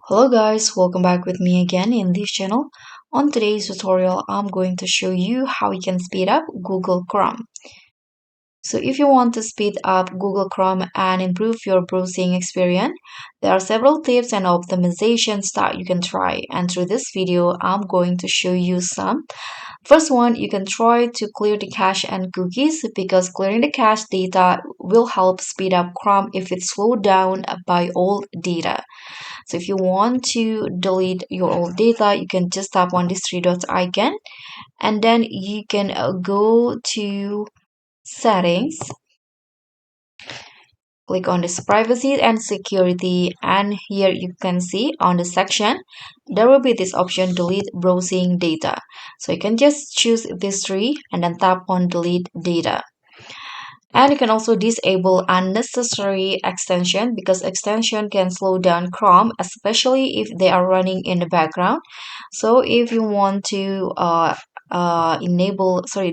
Hello guys, welcome back with me again in this channel. On today's tutorial, I'm going to show you how you can speed up Google Chrome. So if you want to speed up Google Chrome and improve your browsing experience, there are several tips and optimizations that you can try. And through this video, I'm going to show you some. First one, you can try to clear the cache and cookies because clearing the cache data will help speed up Chrome if it's slowed down by old data. So if you want to delete your old data, you can just tap on this three dots icon and then you can go to settings, click on this privacy and security, and here you can see on the section there will be this option delete browsing data. So you can just choose this three and then tap on delete data. And you can also disable unnecessary extension because extension can slow down Chrome, especially if they are running in the background. So if you want to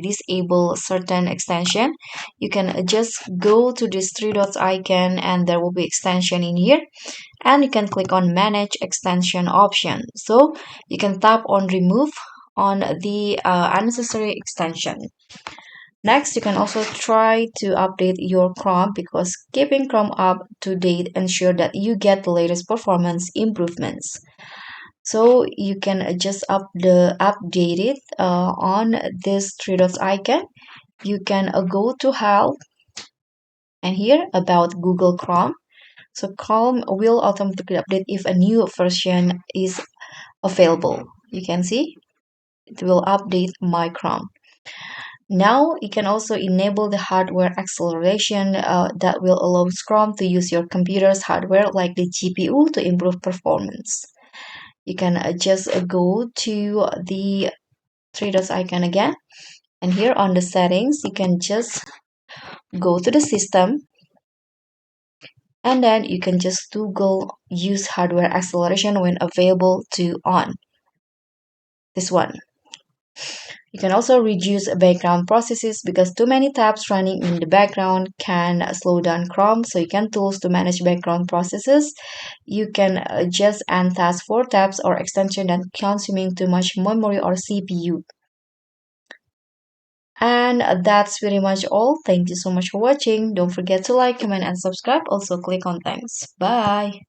disable certain extension, you can just go to this three dots icon and there will be extension in here, and you can click on manage extension option. So you can tap on remove on the unnecessary extension. Next, you can also try to update your Chrome because keeping Chrome up to date ensure that you get the latest performance improvements. So you can just update it on this three dots icon. You can go to help and here about Google Chrome. So Chrome will automatically update if a new version is available. You can see it will update my Chrome. Now you can also enable the hardware acceleration that will allow Chrome to use your computer's hardware like the GPU to improve performance. You can just go to the three dots icon again, and here on the settings you can just go to the system, and then you can just toggle use hardware acceleration when available to on this one. You can also reduce background processes because too many tabs running in the background can slow down Chrome. So you can tools to manage background processes. You can just untask 4 tabs or extension that consuming too much memory or CPU. And that's pretty much all. Thank you so much for watching. Don't forget to like, comment, and subscribe. Also click on thanks. Bye.